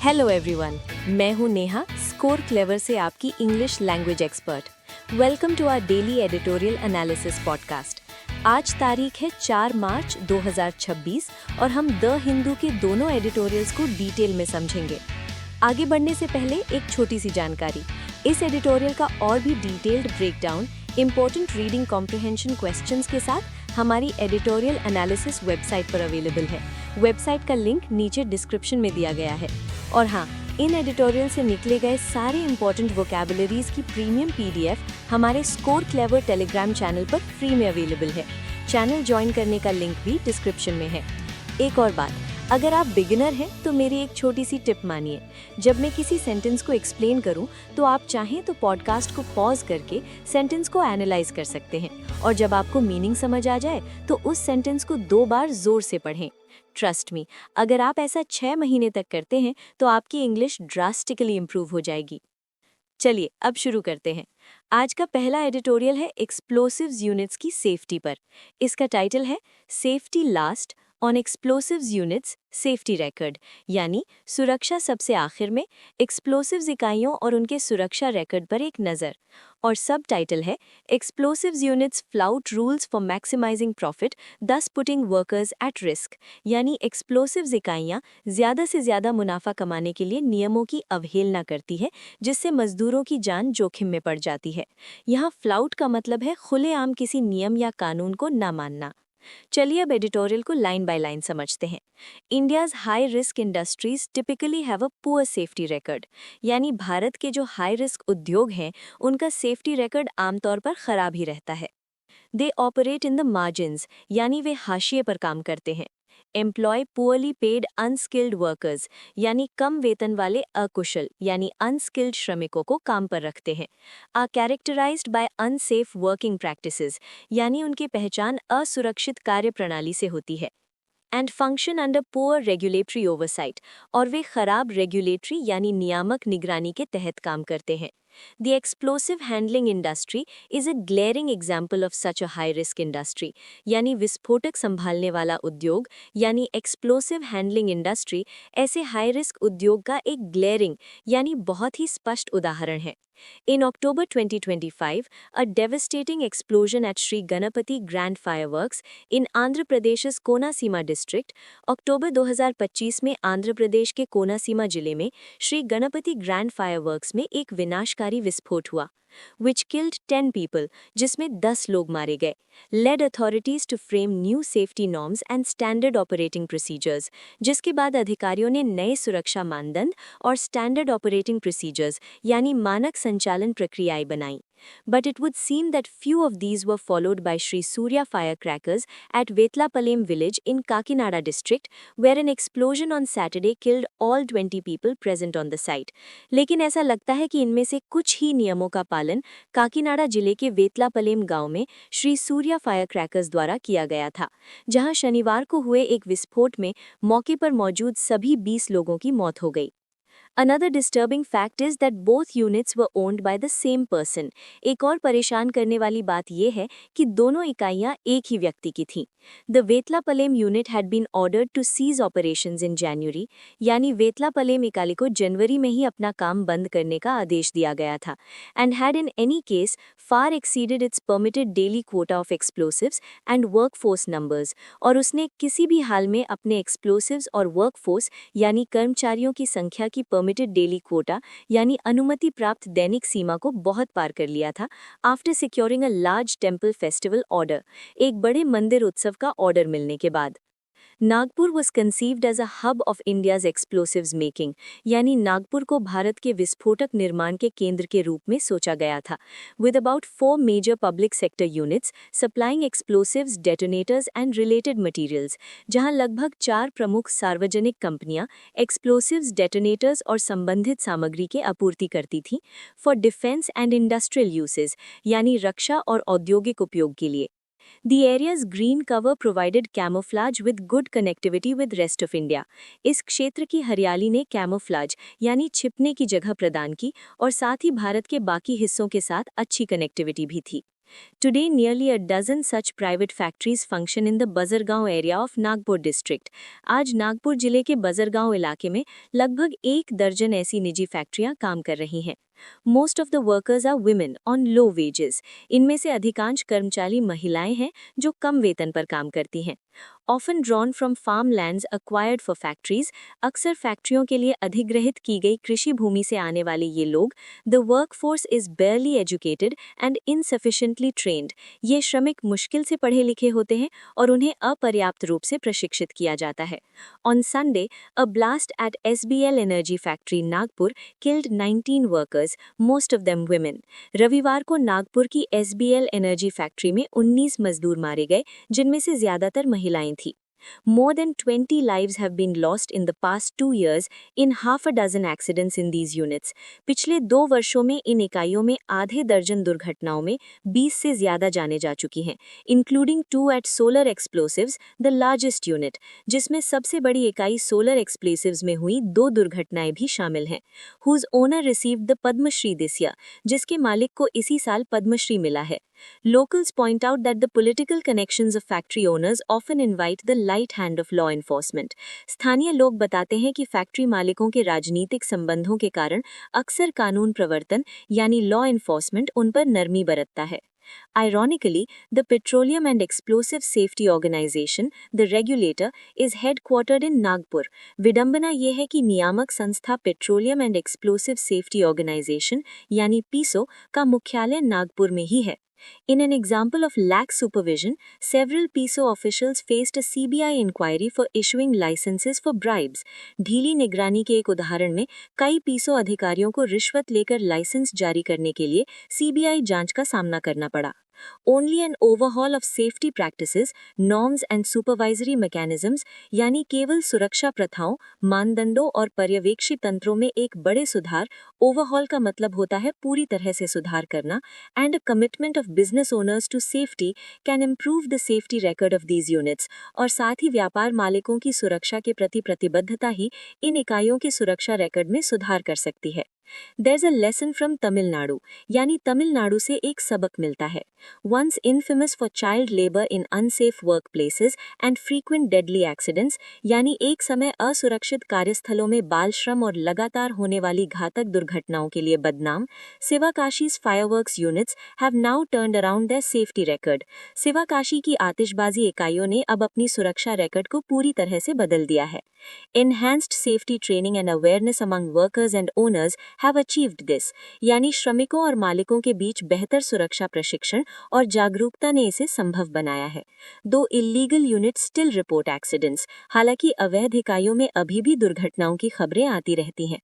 Hello everyone, मैं हूं Neha, score clever से आपकी English language expert. Welcome to our daily editorial analysis podcast. आज तारीख है 4 मार्च 2026 और हम द हिंदू के दोनों एडिटोरियल्स को डिटेल में समझेंगे। आगे बढ़ने से पहले एक छोटी सी जानकारी। इस एडिटोरियल का और भी detailed breakdown important reading comprehension questions के साथ हमारी एडिटोरियल एनालिसिस वेबसाइट पर अवेलेबल है। वेबसाइट का लिंक नीचे डिस्क्रिप्शन में दिया गया है। और हाँ, इन एडिटोरियल से निकले गए सारे इम्पोर्टेंट वोकैबुलरीज की प्रीमियम पीडीएफ हमारे स्कोर क्लेवर टेलीग्राम चैनल पर फ्री में अवेलेबल है। चैनल ज्वाइन करने का लिंक भी डिस्क्रिप्शन में है। एक और बात, अगर आप बिगिनर हैं तो मेरी एक छोटी सी टिप मानिए। जब मैं किसी सेंटेंस को एक्सप्लेन करूं तो आप चाहें तो पॉडकास्ट को पॉज करके सेंटेंस को एनालाइज कर सकते हैं, और जब आपको मीनिंग समझ आ जाए तो उस सेंटेंस को 2 बार जोर से पढ़ें। ट्रस्ट मी, अगर आप ऐसा 6 महीने तक करते हैं तो आपकी इंग्लिश ड्रास्टिकली इम्प्रूव हो जाएगी। चलिए अब शुरू करते हैं। आज का पहला एडिटोरियल है एक्सप्लोसिव्स यूनिट्स की सेफ्टी पर। इसका टाइटल है safety last on explosives units safety record, यानी सुरक्षा सबसे आखिर में, एक्सप्लोसिव्स इकाइयों और उनके सुरक्षा रिकॉर्ड पर एक नज़र। और सब टाइटल है explosives units flout rules for maximising profit thus putting workers at risk, यानी एक्सप्लोसिव्स इकाइयाँ ज़्यादा से ज़्यादा मुनाफा कमाने के लिए नियमों की अवहेलना करती है, जिससे मजदूरों की जान जोखिम में पड़ जाती है। यहाँ फ्लाउट का मतलब है खुलेआम किसी नियम या कानून को न मानना। चलिए अब एडिटोरियल को लाइन बाय लाइन समझते हैं। India's high risk industries typically have a poor safety record, यानी भारत के जो हाई रिस्क उद्योग हैं उनका सेफ्टी रिकॉर्ड आमतौर पर खराब ही रहता है। They operate in the margins, यानी वे हाशिए पर काम करते हैं। Employ poorly paid unskilled workers, यानी कम वेतन वाले अकुशल यानी अनस्किल्ड श्रमिकों को काम पर रखते हैं। Are characterised by unsafe working practices, यानी उनकी पहचान असुरक्षित कार्य प्रणाली से होती है। And function under poor regulatory oversight, और वे खराब रेगुलेटरी यानी नियामक निगरानी के तहत काम करते हैं। The explosive handling industry is a glaring example of such a high-risk industry, यानी विस्फोटक संभालने वाला उद्योग यानी explosive handling industry ऐसे हाई-रिस्क उद्योग का एक ग्लेरिंग यानी बहुत ही स्पष्ट उदाहरण है। In October 2025, a devastating explosion at Sri Ganapati Grand Fireworks in Andhra Pradesh's Konaseema district, अक्टूबर 2025 में आंध्र प्रदेश के कोनासीमा जिले में श्री गणपति ग्रैंड फायरवर्क्स में एक विनाशकारी विस्फोट हुआ, which killed 10 people, जिसमें 10 लोग मारे गए, led authorities to frame new safety norms and standard operating procedures, जिसके बाद अधिकारियों ने नए सुरक्षा मानदंड और स्टैंडर्ड ऑपरेटिंग प्रोसीजर्स यानी मानक संचालन प्रक्रियाएं बनाई। But it would seem that few of these were followed by Sri Surya firecrackers at Vetlapalem village in Kakinada district, where an explosion on Saturday killed all 20 people present on the site. लेकिन ऐसा लगता है कि इनमें से कुछ ही नियमों का पालन काकीनाडा जिले के वेतलापलेम गांव में श्री सूर्या फायरक्रैकर्स द्वारा किया गया था, जहां शनिवार को हुए एक विस्फोट में मौके पर मौजूद सभी 20 लोगों की मौत हो गई। Another disturbing fact is that both units were owned by the same person. एक और परेशान करने वाली बात यह है कि दोनों इकाइयां एक ही व्यक्ति की थीं। The Vetlapalem unit had been ordered to cease operations in January, यानी वेतलापलेम इकाई को जनवरी में ही अपना काम बंद करने का आदेश दिया गया था, and had in any case far exceeded its permitted daily quota of explosives and workforce numbers, और उसने किसी भी हाल में अपने explosives और workforce यानी कर्मचारियों की संख्या की परमिटेड डेली क्वोटा यानी अनुमति प्राप्त दैनिक सीमा को बहुत पार कर लिया था after securing a large temple festival order, एक बड़े मंदिर उत्सव का ऑर्डर मिलने के बाद। Nagpur was conceived as a hub of India's explosives making, यानी नागपुर को भारत के विस्फोटक निर्माण के केंद्र के रूप में सोचा गया था, with about 4 major public sector units supplying explosives, detonators and related materials, जहां लगभग 4 प्रमुख सार्वजनिक कंपनियां explosives, detonators और संबंधित सामग्री के आपूर्ति करती थीं for defense and industrial uses, यानी रक्षा और औद्योगिक उपयोग के लिए। The area's green cover provided camouflage with good connectivity with rest of India. इस क्षेत्र की हरियाली ने कैमोफ्लाज यानी छिपने की जगह प्रदान की और साथ ही भारत के बाकी हिस्सों के साथ अच्छी कनेक्टिविटी भी थी। Today, nearly a dozen such private factories function in the बजरगांव area of Nagpur district. आज नागपुर जिले के बजरगांव इलाके में लगभग 1 दर्जन ऐसी निजी फैक्ट्रियां काम कर रही हैं. Most of the workers are women on low wages. इनमें से अधिकांश कर्मचारी महिलाएं हैं जो कम वेतन पर काम करती हैं. Often drawn from farmlands acquired for factories, अक्सर फैक्ट्रियों के लिए अधिग्रहित की गई कृषि भूमि से आने वाले ये लोग, the workforce is barely educated and insufficiently trained. ये श्रमिक मुश्किल से पढ़े लिखे होते हैं और उन्हें अपर्याप्त रूप से प्रशिक्षित किया जाता है. On Sunday, a blast at SBL Energy Factory Nagpur killed 19 workers, most of them women. रविवार को नागपुर की SBL एनर्जी फैक्ट्री में 19 मजदूर मारे गए, जिनमें से ज्यादातर महिलाएं थीं. More than 20 lives have been lost in the past 2 years in half a dozen accidents in these units. पिछले 2 वर्षों में इन इकाइयों में आधे दर्जन दुर्घटनाओं में 20 से ज्यादा जाने जा चुकी हैं, including 2 at Solar Explosives, the largest unit, जिसमें सबसे बड़ी इकाई Solar Explosives में हुई 2 दुर्घटनाएं भी शामिल हैं. Whose owner received the Padma Shri this year, जिसके मालिक को इसी साल पद्मश्री मिला है. Locals point out that the political connections of factory owners often invite the light hand of law enforcement. स्थानीय लोग बताते हैं कि फैक्ट्री मालिकों के राजनीतिक संबंधों के कारण अक्सर कानून प्रवर्तन यानी लॉ एनफोर्समेंट उन पर नरमी बरतता है. Ironically, the Petroleum and Explosive Safety Organization, the regulator, is headquartered in Nagpur. विडंबना ये है कि नियामक संस्था Petroleum and Explosive Safety Organization यानी PISO का मुख्यालय नागपुर में ही है. In an example of lax supervision, several PISO officials faced a CBI inquiry for issuing licenses for bribes. ढीली निगरानी के एक उदाहरण में कई PISO अधिकारियों को रिश्वत लेकर लाइसेंस जारी करने के लिए CBI जांच का सामना करना पड़ा. Only an overhaul of safety practices, norms and supervisory mechanisms यानी केवल सुरक्षा प्रथाओं, मानदंडों और पर्यवेक्षी तंत्रों में एक बड़े सुधार, ओवरहॉल का मतलब होता है पूरी तरह से सुधार करना, and a commitment of business owners to safety can improve the safety record of these units. और साथ ही व्यापार मालिकों की सुरक्षा के प्रति प्रतिबद्धता ही इन इकाइयों के सुरक्षा रिकॉर्ड में सुधार कर सकती है. There's a lesson from Tamil Nadu, यानी तमिलनाडु से एक सबक मिलता है. Once infamous for child labor in unsafe workplaces and frequent deadly accidents, यानी एक समय असुरक्षित कार्यस्थलों में बाल श्रम और लगातार होने वाली घातक दुर्घटनाओं के लिए बदनाम, Sivakashi's fireworks units have now turned around their safety record. सिवाकाशी की आतिशबाजी इकाइयों ने अब अपनी सुरक्षा रिकॉर्ड को पूरी तरह से बदल दिया है. Enhanced safety training and awareness among workers and owners have achieved this, यानी श्रमिकों और मालिकों के बीच बेहतर सुरक्षा प्रशिक्षण और जागरूकता ने इसे संभव बनाया है. दो illegal units still report accidents, हालांकि अवैध इकाइयों में अभी भी दुर्घटनाओं की खबरें आती रहती हैं.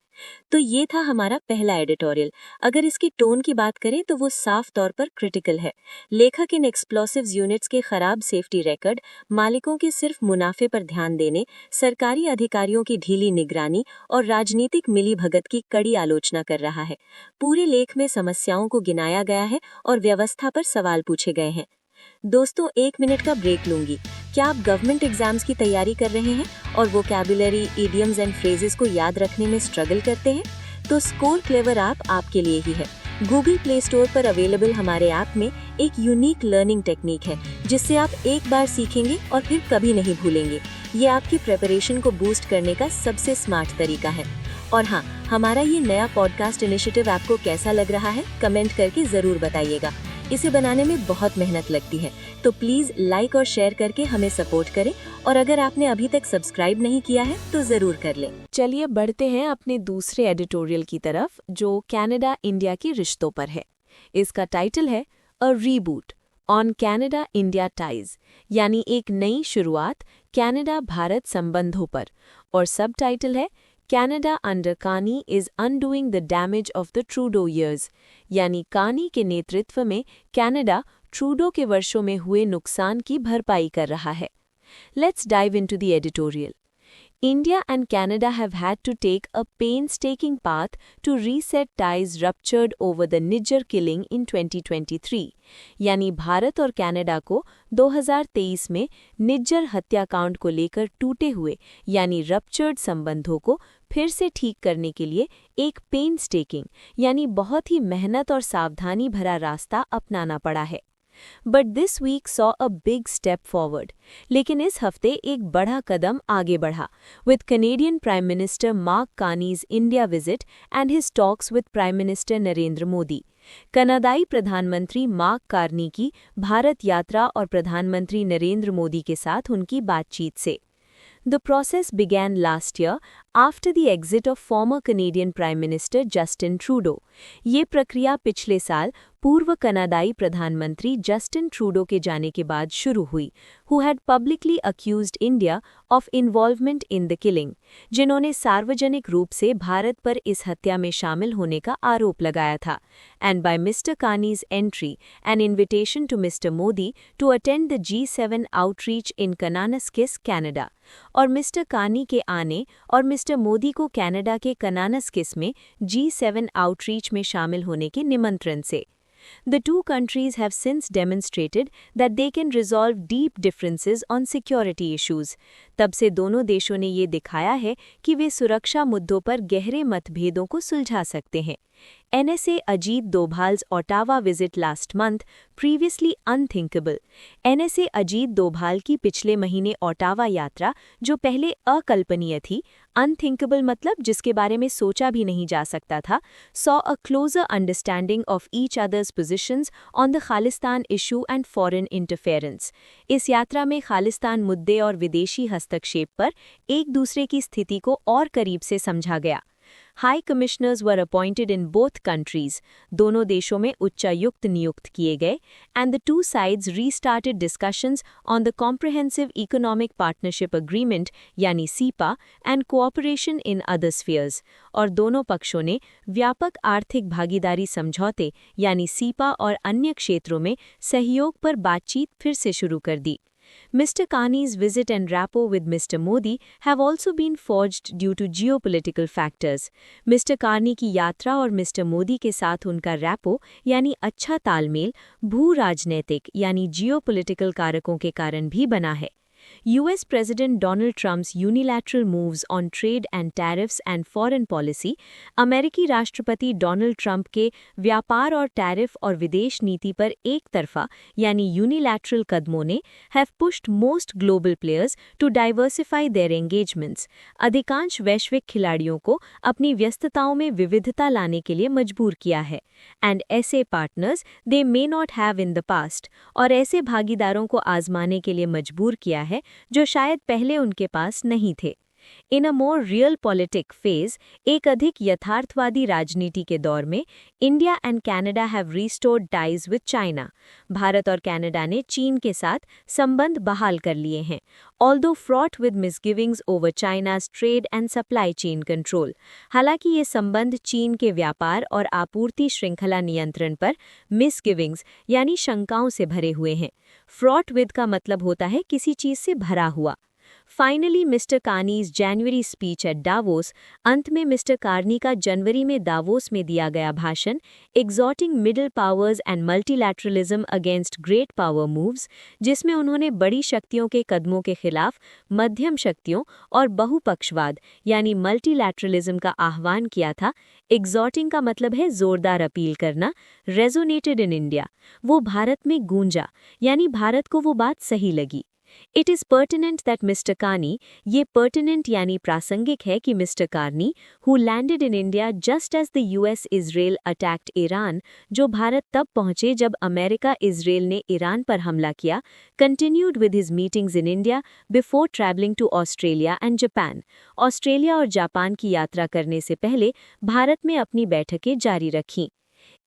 तो ये था हमारा पहला एडिटोरियल. अगर इसकी टोन की बात करें तो वो साफ तौर पर क्रिटिकल है. लेखक इन एक्सप्लोसिव्स यूनिट्स के खराब सेफ्टी रिकॉर्ड, मालिकों के सिर्फ मुनाफे पर ध्यान देने, सरकारी अधिकारियों की ढीली निगरानी और राजनीतिक मिलीभगत की कड़ी आलोचना कर रहा है. पूरे लेख में समस्याओं को गिनाया गया है और व्यवस्था पर सवाल पूछे गए हैं. दोस्तों, 1 मिनट का ब्रेक लूंगी. क्या आप गवर्नमेंट एग्जाम्स की तैयारी कर रहे हैं और वोकैबुलरी, इडियम्स एंड फ्रेजेस को याद रखने में स्ट्रगल करते हैं? तो स्कोर क्लेवर ऐप आपके लिए ही है. गूगल प्ले स्टोर पर अवेलेबल हमारे ऐप में एक यूनिक लर्निंग टेक्निक है जिससे आप एक बार सीखेंगे और फिर कभी नहीं भूलेंगे. ये आपकी प्रिपरेशन को बूस्ट करने का सबसे स्मार्ट तरीका है. और हाँ, हमारा ये नया पॉडकास्ट इनिशिएटिव आपको कैसा लग रहा है, कमेंट करके जरूर बताइएगा. इसे बनाने में बहुत मेहनत लगती है, तो प्लीज लाइक और शेयर करके हमें सपोर्ट करें. और अगर आपने अभी तक सब्सक्राइब नहीं किया है तो जरूर कर लें. चलिए बढ़ते हैं अपने दूसरे एडिटोरियल की तरफ, जो कनाडा इंडिया के रिश्तों पर है. इसका टाइटल है a reboot on Canada India ties, यानी एक नई शुरुआत कनाडा भारत संबंधों पर. और सब टाइटल है Canada under Carney is undoing the damage of the Trudeau years, यानी कार्नी के नेतृत्व में कनाडा ट्रूडो के वर्षों में हुए नुकसान की भरपाई कर रहा है. Let's dive into the editorial. India and Canada have had to take a painstaking path to reset ties ruptured over the Niger killing in 2023. यानी भारत और कनाडा को 2023 में निज्जर हत्याकांड को लेकर टूटे हुए यानी रप्चर्ड संबंधों को फिर से ठीक करने के लिए एक पेनस्टेकिंग यानी बहुत ही मेहनत और सावधानी भरा रास्ता अपनाना पड़ा है. But this week saw a big step forward. लेकिन इस हफ्ते एक बड़ा कदम आगे बढ़ा with Canadian prime minister Mark Carney's India visit and his talks with prime minister Narendra Modi. कनाडाई प्रधानमंत्री मार्क कार्नी की भारत यात्रा और प्रधानमंत्री नरेंद्र मोदी के साथ उनकी बातचीत से। The process began last year after the exit of former Canadian Prime Minister Justin Trudeau. ये प्रक्रिया पिछले साल पूर्व कनाडाई प्रधानमंत्री जस्टिन ट्रूडो के जाने के बाद शुरू हुई, who had publicly accused India of involvement in the killing, जिन्होंने सार्वजनिक रूप से भारत पर इस हत्या में शामिल होने का आरोप लगाया था, and by Mr. Carney's entry, an invitation to Mr. Modi to attend the G7 outreach in Kananaskis, Canada. और मिस्टर कार्नी के आने और मिस्टर मोदी को कनाडा के कनानास्किस में G7 आउटरीच में शामिल होने के निमंत्रण से। The two countries have since demonstrated that they can resolve deep differences on security issues. तब से दोनों देशों ने ये दिखाया है कि वे सुरक्षा मुद्दों पर गहरे मतभेदों को सुलझा सकते हैं। NSA Ajit Doval's Ottawa visit last month, previously unthinkable. NSA Ajit Doval की पिछले महीने ओटावा यात्रा, जो पहले अकल्पनीय थी, unthinkable मतलब जिसके बारे में सोचा भी नहीं जा सकता था, saw a closer understanding of each other's positions on the Khalistan issue and foreign interference. इस यात्रा में खालिस्तान मुद्दे और विदेशी हस्तक्षेप पर एक दूसरे की स्थिति को और करीब से समझा गया। High commissioners were appointed in both countries, दोनों देशों में उच्चायुक्त नियुक्त किए गए, and the two sides restarted discussions on the comprehensive economic partnership agreement यानी CEPA and cooperation in other spheres, और दोनों पक्षों ने व्यापक आर्थिक भागीदारी समझौते यानी सीपा और अन्य क्षेत्रों में सहयोग पर बातचीत फिर से शुरू कर दी। Mr. Carney's visit and rapport with Mr. Modi have also been forged due to geopolitical factors. Mr. Carney की यात्रा और Mr. Modi के साथ उनका रैपो यानी अच्छा तालमेल भू राजनैतिक यानी जियोपॉलिटिकल कारकों के कारण भी बना है। US President Donald Trump's unilateral moves on trade and tariffs and foreign policy, अमेरिकी राष्ट्रपति डोनाल्ड ट्रंप के व्यापार और टैरिफ और विदेश नीति पर एक तरफा यानी यूनिलैटरल कदमों ने have pushed most global players to diversify their engagements, अधिकांश वैश्विक खिलाड़ियों को अपनी व्यस्तताओं में विविधता लाने के लिए मजबूर किया है, and ऐसे partners they may not have in the past, और ऐसे भागीदारों को आजमाने के लिए मजबूर किया है जो शायद पहले उनके पास नहीं थे। इन अ मोर रियल पॉलिटिक फेज, एक अधिक यथार्थवादी राजनीति के दौर में, India and Canada have restored ties with China. Bharat और कनाडा ने चीन के साथ संबंध बहाल कर लिए हैं, although fraught with misgivings over China's trade and supply chain control. हालांकि ये संबंध चीन के व्यापार और आपूर्ति श्रृंखला नियंत्रण पर मिसगिविंग्स यानी शंकाओं से भरे हुए हैं। फ्रॉट विद का मतलब होता है किसी चीज से भरा हुआ। Finally mister Carney's January speech at Davos, अंत में मिस्टर कार्नी का जनवरी में दावोस में दिया गया भाषण, exhorting middle powers and multilateralism against great power moves, जिसमें उन्होंने बड़ी शक्तियों के कदमों के खिलाफ मध्यम शक्तियों और बहुपक्षवाद यानी मल्टीलैटरलिज्म का आह्वान किया था। एग्जॉटिंग का मतलब है जोरदार अपील करना। रेजोनेटेड इन इंडिया, वो भारत में गूंजा यानी भारत को वो बात सही लगी। It is pertinent that Mr. Carney, ये pertinent यानी प्रासंगिक है कि mister Carney, who landed in India just as the US-Israel attacked Iran, जो भारत तब पहुंचे जब अमेरिका इजराइल ने ईरान पर हमला किया, continued with his meetings in India before traveling to Australia and Japan. Australia और जापान की यात्रा करने से पहले भारत में अपनी बैठकें जारी रखीं।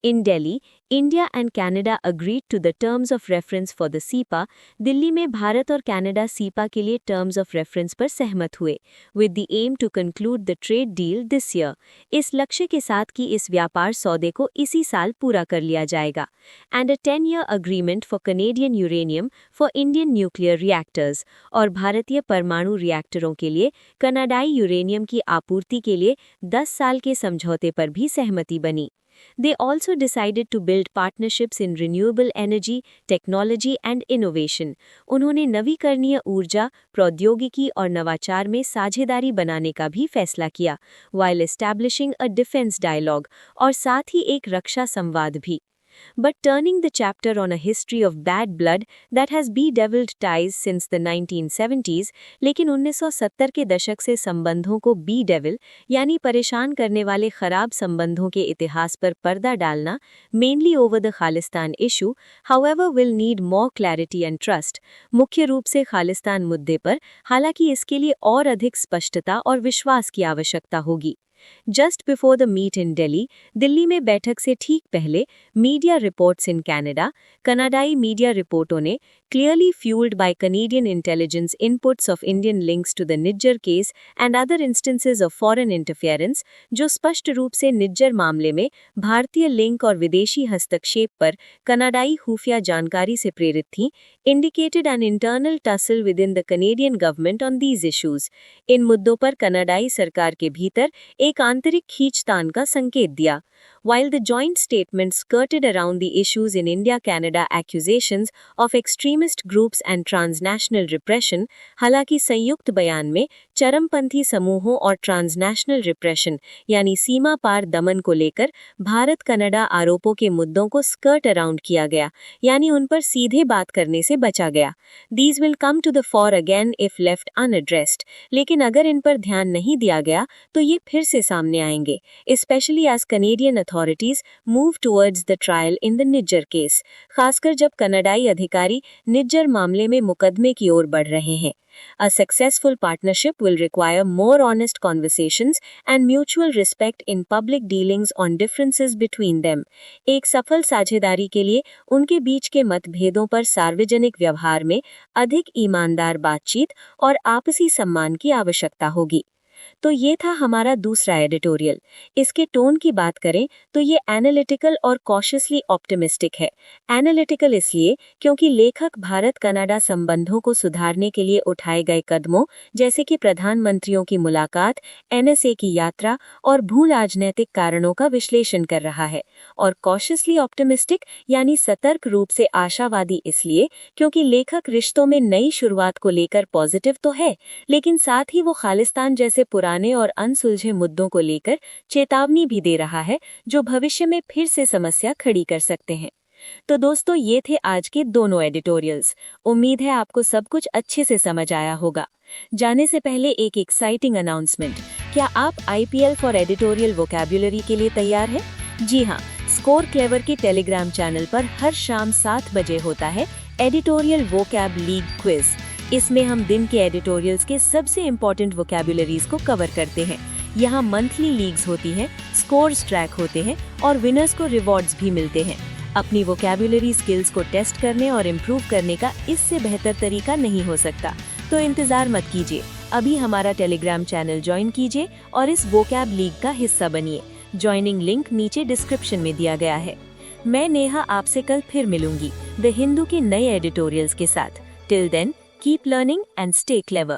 In Delhi, India and Canada agreed to the terms of reference for the CEPA. Delhi में भारत और कनाडा सीपा के लिए terms of reference पर सहमत हुए, with the aim to conclude the trade deal this year. इस लक्ष्य के साथ कि इस व्यापार सौदे को इसी साल पूरा कर लिया जाएगा. And a 10-year agreement for Canadian uranium for Indian nuclear reactors. और भारतीय परमाणु रिएक्टरों के लिए कनाडाई यूरेनियम की आपूर्ति के लिए 10 साल के समझौते पर भी सहमति बनी. They also decided to build partnerships in renewable energy, technology and innovation. उन्होंने नवीकरणीय ऊर्जा, प्रौद्योगिकी और नवाचार में साझेदारी बनाने का भी फैसला किया, while establishing a defense dialogue, और साथ ही एक रक्षा संवाद भी. but turning the chapter on a history of bad blood that has bedeviled ties since the 1970s, लेकिन 1970 के दशक से संबंधों को bedevill यानी परेशान करने वाले खराब संबंधों के इतिहास पर पर्दा डालना, mainly over the Khalistan issue, however will need more clarity and trust, मुख्य रूप से खालिस्तान मुद्दे पर, हालांकि इसके लिए और अधिक स्पष्टता और विश्वास की आवश्यकता होगी। Just before the meet in Delhi में बैठक से ठीक पहले मीडिया रिपोर्ट्स इन कनाडाई मीडिया रिपोर्टों ने clearly fueled by Canadian intelligence inputs of Indian links to the Nijjar case and other instances of foreign interference, जो स्पष्ट रूप से निज्जर मामले में भारतीय लिंक और विदेशी हस्तक्षेप पर कनाडाई खुफिया जानकारी से प्रेरित थीं, indicated an internal tussle within the Canadian government on these issues. इन मुद्दों पर कनाडाई सरकार के भीतर एक आंतरिक खींचतान का संकेत दिया। While the joint statement skirted around the issues in India-Canada accusations of extremist groups and transnational repression, हालांकि संयुक्त बयान में चरमपंथी समूहों और ट्रांसनेशनल रिप्रेशन यानी सीमा पार दमन को लेकर भारत कनाडा आरोपों के मुद्दों को स्कर्ट अराउंड किया गया, यानी उन पर सीधे बात करने से बचा गया। These will come to the fore again if left unaddressed, लेकिन अगर इन पर ध्यान नहीं दिया गया तो ये फिर से सामने आएंगे, especially as Canadian authorities move towards the trial in the Nijjar case, खासकर जब कनाडाई अधिकारी निज्जर मामले में मुकदमे की ओर बढ़ रहे हैं। A successful partnership will require more honest conversations and mutual respect in public dealings on differences between them. एक सफल साझेदारी के लिए उनके बीच के मतभेदों पर सार्वजनिक व्यवहार में अधिक ईमानदार बातचीत और आपसी सम्मान की आवश्यकता होगी। तो ये था हमारा दूसरा एडिटोरियल। इसके टोन की बात करें तो ये एनालिटिकल और कॉशियसली ऑप्टिमिस्टिक है। एनालिटिकल इसलिए क्योंकि लेखक भारत कनाडा संबंधों को सुधारने के लिए उठाए गए कदमों जैसे कि प्रधानमंत्रियों की मुलाकात, एनएसए की यात्रा और भू राजनैतिक कारणों का विश्लेषण कर रहा है, और कॉशियसली ऑप्टिमिस्टिक यानी सतर्क रूप से आशावादी इसलिए क्योंकि लेखक रिश्तों में नई शुरुआत को लेकर पॉजिटिव तो है, लेकिन साथ ही वो खालिस्तान जैसे पुराने और अनसुलझे मुद्दों को लेकर चेतावनी भी दे रहा है जो भविष्य में फिर से समस्या खड़ी कर सकते हैं। तो दोस्तों, ये थे आज के दोनों एडिटोरियल्स। उम्मीद है आपको सब कुछ अच्छे से समझ आया होगा। जाने से पहले एक एक्साइटिंग अनाउंसमेंट, क्या आप IPL फॉर एडिटोरियल वोकैब्युलरी के लिए तैयार हैं? जी हाँ, स्कोर क्लेवर के टेलीग्राम चैनल पर हर शाम 7 बजे होता है एडिटोरियल वोकैब लीग क्विज। इसमें हम दिन के एडिटोरियल्स के सबसे इम्पोर्टेंट वोकैब्युलरीज को कवर करते हैं। यहाँ मंथली लीग्स होती हैं, स्कोर्स ट्रैक होते हैं और विनर्स को रिवॉर्ड्स भी मिलते हैं। अपनी वोकैब्युलरी स्किल्स को टेस्ट करने और इम्प्रूव करने का इससे बेहतर तरीका नहीं हो सकता, तो इंतजार मत कीजिए, अभी हमारा टेलीग्राम चैनल ज्वाइन कीजिए और इस वोकैब लीग का हिस्सा बनिए। ज्वाइनिंग लिंक नीचे डिस्क्रिप्शन में दिया गया है। मैं नेहा आपसे कल फिर मिलूंगी द हिंदू के नए एडिटोरियल्स के साथ। Till then, keep learning and stay clever.